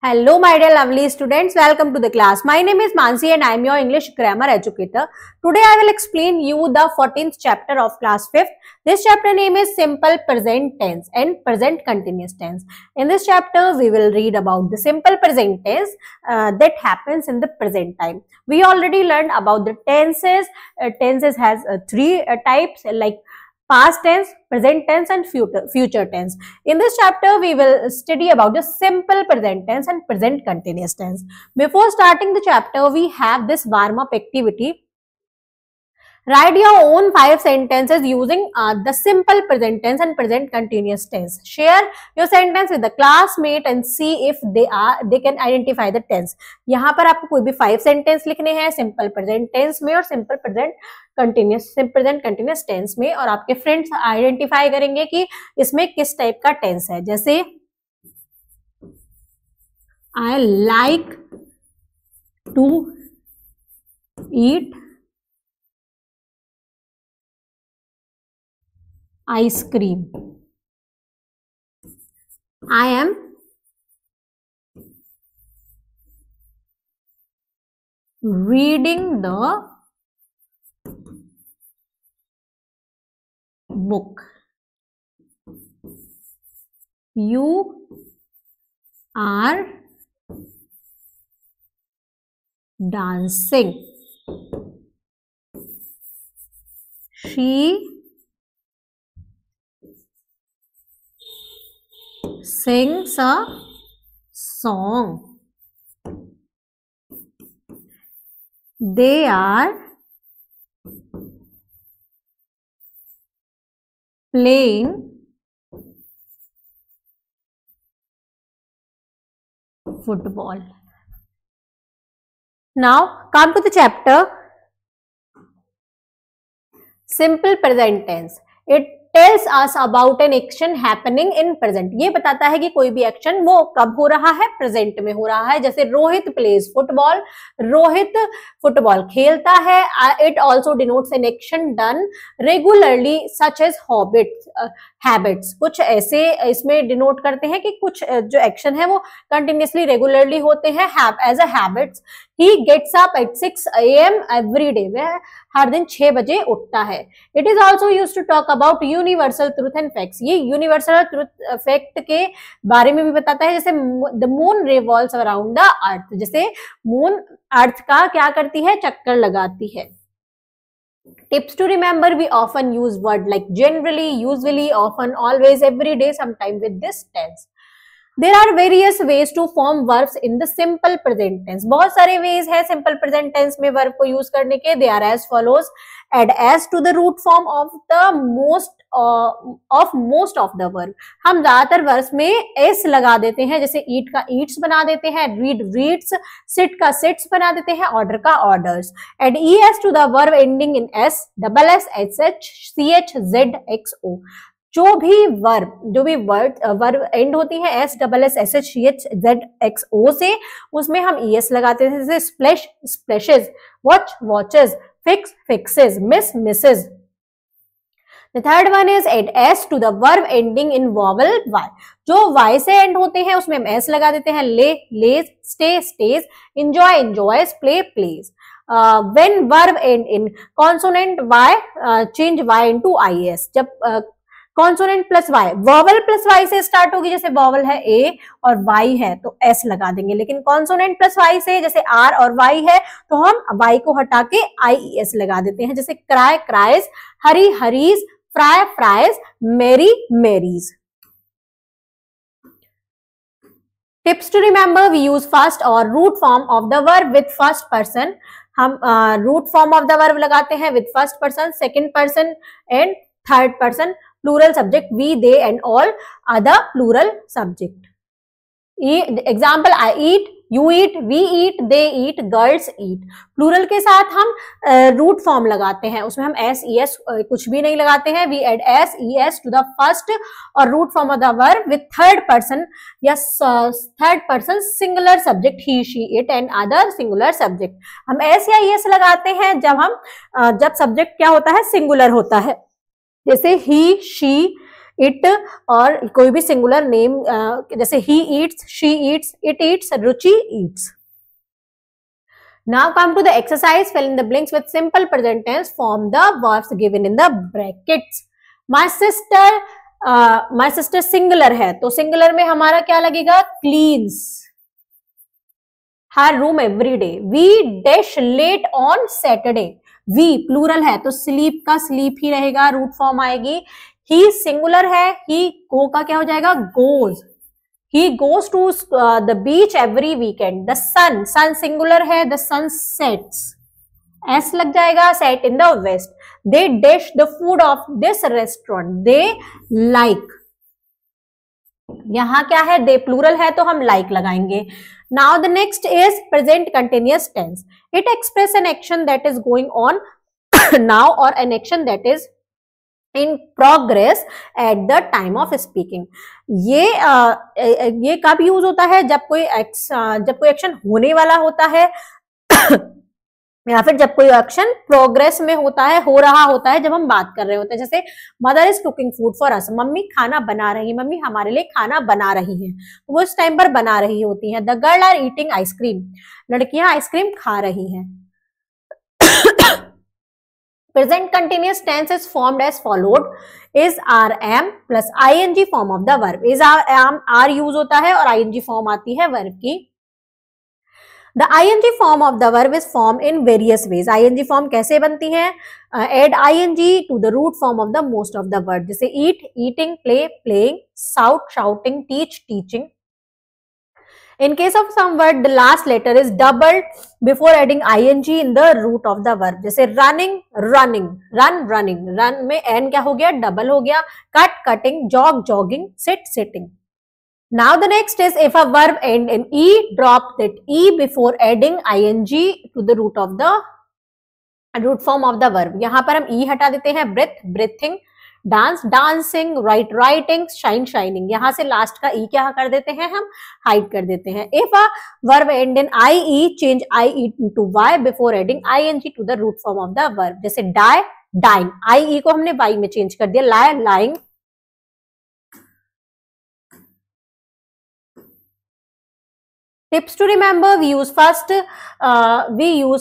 Hello, my dear lovely students. Welcome to the class. My name is Mansi and I am your English grammar educator. Today I will explain you the 14th chapter of class 5th. This chapter name is simple present tense and present continuous tense. In this chapter, we will read about the simple present tense that happens in the present time. We already learned about the tenses. Tenses has three types like past tense, present tense and future tense. In this chapter, we will study about the simple present tense and present continuous tense. Before starting the chapter, we have this warm-up activity. Write your own 5 sentences using the simple present tense and present continuous tense. Share your sentence with the classmate and see if they can identify the tense. यहाँ पर आपको कोई भी 5 sentence लिखने हैं simple present tense में और simple present continuous tense में, और आपके फ्रेंड्स आइडेंटिफाई करेंगे कि इसमें किस टाइप का टेंस है. जैसे I like to eat ice cream. I am reading the book. You are dancing. She sings a song. They are playing football. Now come to the chapter simple present tense. It tells us about an action happening in present. ये बताता है कि कोई भी action वो कब हो रहा है, प्रेजेंट में हो रहा है. जैसे Rohit plays football, Rohit football खेलता है. It also denotes an action done regularly such as habits. कुछ ऐसे इसमें डिनोट करते हैं कि कुछ जो एक्शन है वो कंटिन्यूसली रेगुलरली होते हैं as a habits. He gets up at 6 AM every day. वह हर दिन 6 बजे उठता है. It is also used to talk about universal truth and facts. ये universal truth fact के बारे में भी बताता है. जैसे the moon revolves around the earth. जैसे moon अर्थ का क्या करती है, चक्कर लगाती है. Tips to remember: we often use word like generally, usually, often, always, every day, sometime with this tense. There are various ways to form verbs in the simple present tense. बहुत सारे ways है simple present tense में verb को use करने के. They are as follows: add s to the root form of the most of the verb. हम ज्यादातर verbs में s लगा देते हैं. जैसे eat का eats बना देते हैं, read reads, sit का sits बना देते हैं, order का orders. Add es to the verb ending in s, double s, sh, ch, z, xo. जो भी वर्ब एंड होती है S double S S H C H Z X O से, उसमें हम ई एस लगाते हैं. जैसे splash splashes, watch watches, fix fixes, miss misses. The third one is add s to the verb ending in vowel y. जो y से end होते हैं उसमें हम s लगा देते हैं. Lay lays, stay stays, enjoy enjoys, play plays. When verb end in consonant y, change y into is. जब consonant plus y, vowel plus y से स्टार्ट होगी. जैसे वॉवल है ए और वाई है तो एस लगा देंगे. लेकिन कॉन्सोनेंट प्लस वाई से जैसे आर और वाई है तो हम वाई को हटा के आई एस लगा देते हैं. जैसे cry cries, hurry hurries, fry fries, marry marries. Tips to remember: we use first और root form of the verb with first person. हम root form of the verb लगाते हैं with first person, second person and third person. Plural subject we, they and all other plural subject. Example: I eat, you eat, we eat, they eat, girls eat. Plural के साथ हम root form लगाते हैं. उसमें हम s, es कुछ भी नहीं लगाते हैं. We add s, es to the first और root form of the verb with third person या third person singular subject he, she, it and other singular subject. हम s या es लगाते हैं जब subject क्या होता है, singular होता है. जैसे he, she, इट, और कोई भी सिंगुलर नेम जैसे he eats, she Yeats, it eats, Ruchi Yeats. Now come to the exercise. Fill in the blanks with simple present tense. Form the verbs given in the brackets. My sister singular है, तो singular में हमारा क्या लगेगा? Cleans her room every day. We dash late on Saturday. We plural है तो sleep का sleep ही रहेगा, root form आएगी. He singular है, he go का क्या हो जाएगा? Goes. He goes to the beach every weekend. The sun singular है, the sun sets. S लग जाएगा, set in the west. They dish the food of this restaurant. They like. यहाँ क्या है? They plural है तो हम like लगाएंगे. Now the next is present continuous tense. It expresses an action that is going on now or an action that is in progress at the time of speaking. ये कब use होता है? जब कोई एक्शन होने वाला होता है या फिर जब कोई एक्शन प्रोग्रेस में होता है, हो रहा होता है, जब हम बात कर रहे होते हैं. जैसे mother is cooking food for us. Mummy खाना बना रही है, मम्मी हमारे लिए खाना बना रही है, वो इस टाइम पर बना रही होती है. The girl are eating ice cream. लड़कियां आइसक्रीम खा रही हैं. Present continuous tense is formed as followed. Is am plus ing form of the verb. Is am are use होता है और ing form आती है verb की. The ing form of the verb is formed in various ways. ing form कैसे बनती है? Add ing to the root form of the most of the word. जैसे eat, eating, play, playing, shout, shouting, teach, teaching. In case of some word, the last letter is doubled before adding ing in the root of the verb. जैसे running, running, run, running. Run में n क्या हो गया? Double हो गया. Cut, cutting, jog, jogging, sit, sitting. Now the next is if a verb end in e, drop that e before adding ing to the root of the root form of the verb. यहाँ पर हम e हटा देते हैं. Breath, breathing, dance, dancing, right, writing, shine, shining. यहां से last का ई क्या कर देते हैं? हम हाइड कर देते हैं. If a verb end in I E, change I E to Y before adding I N G to the root form of the verb. जैसे डाई, डाइंग. आई ई को हमने वाई में चेंज कर दिया. Lie, lying. Tips to remember: we use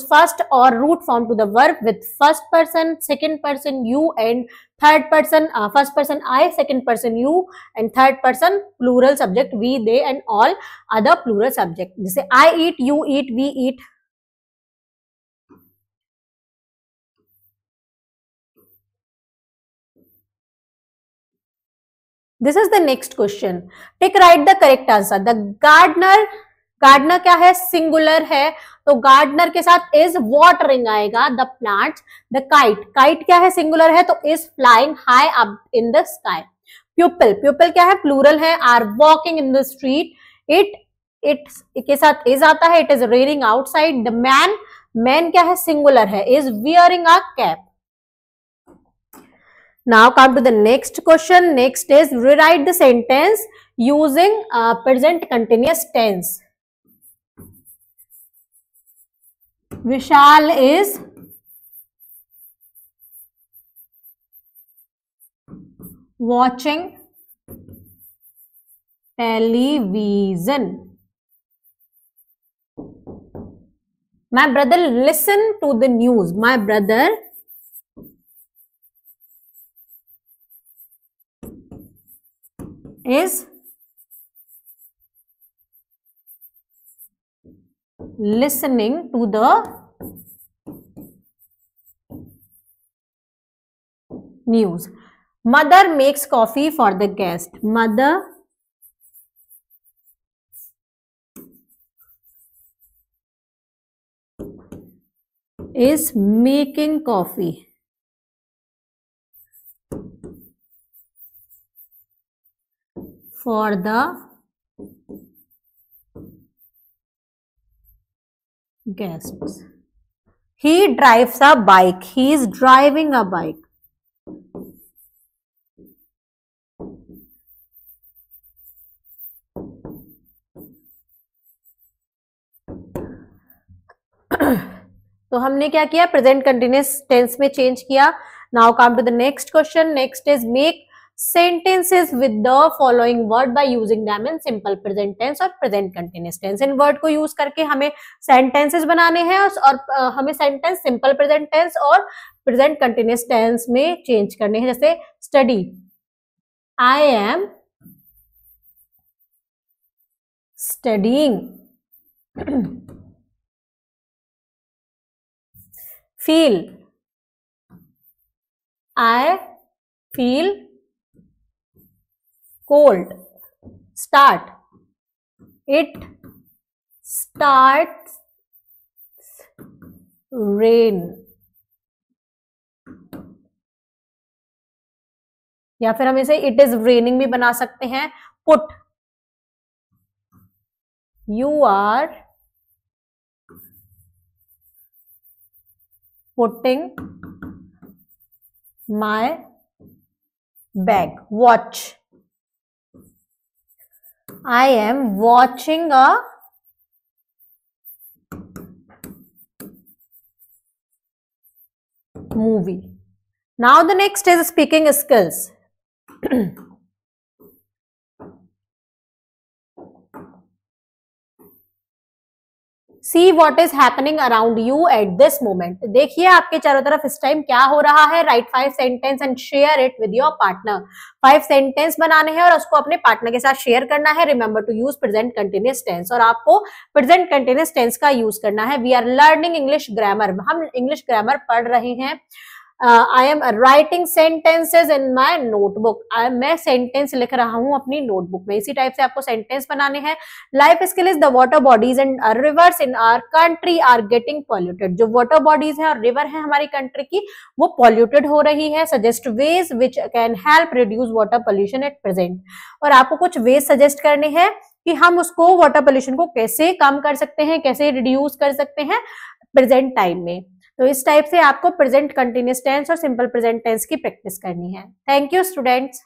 first or root form to the verb with first person, second person you, and third person first person I, second person you, and third person plural subject we, they, and all other plural subject. जैसे I eat, you eat, we eat. This is the next question. Take write the correct answer. The gardener, gardener क्या है? Singular है तो gardener के साथ is watering आएगा the plants. The kite, kite क्या है? सिंगुलर है तो is flying high up in the sky. People, people क्या है? प्लूरल है. Are walking in the street. It के साथ इज आता है. It is raining outside. The man, man क्या है? सिंगुलर है. Is wearing a cap. Now come to the next question. Next is rewrite the sentence using present continuous tense. Vishal is watching television. My brother listen to the news. My brother is listening to the news. Mother makes coffee for the guest. Mother is making coffee for the guests. He drives a bike. He is driving a bike. तो हमने क्या किया? Present continuous tense में change किया. Now come to the next question. Next is make sentences with the following word by using them in simple present tense और present continuous tense. इन word को use करके हमें सेंटेंसेस बनाने हैं और हमें सेंटेंस सिंपल प्रेजेंट टेंस और present continuous tense में चेंज करने हैं. जैसे study, I am studying. Feel, I feel cold. Start, it starts rain. या फिर हम इसे it is raining भी बना सकते हैं. Put, you are putting my bag. Watch, I am watching a movie. Now the next is speaking skills. See what is happening around you at this moment. देखिए आपके चारों तरफ इस टाइम क्या हो रहा है. Write 5 sentences and share it with your partner. 5 sentence बनाने हैं और उसको अपने पार्टनर के साथ शेयर करना है. Remember to use present continuous tense. और आपको present continuous tense का यूज करना है. We are learning English grammar. हम इंग्लिश ग्रामर पढ़ रहे हैं. I am writing sentences in my notebook. मैं सेंटेंस लिख रहा हूं अपनी नोटबुक में. इसी टाइप से आपको सेंटेंस बनाने हैं. Life skill is the water bodies and rivers in our country are getting polluted. जो वाटर बॉडीज हैं और रिवर है हमारी कंट्री की, वो पॉल्यूटेड हो रही है. Suggest ways which can help reduce water pollution at present. और आपको कुछ वेज सजेस्ट करने हैं कि हम उसको वाटर पोल्यूशन को कैसे कम कर सकते हैं, कैसे रिड्यूस कर सकते हैं प्रेजेंट टाइम में. तो इस टाइप से आपको प्रेजेंट कंटिन्यूअस टेंस और सिंपल प्रेजेंट टेंस की प्रैक्टिस करनी है. Thank you students.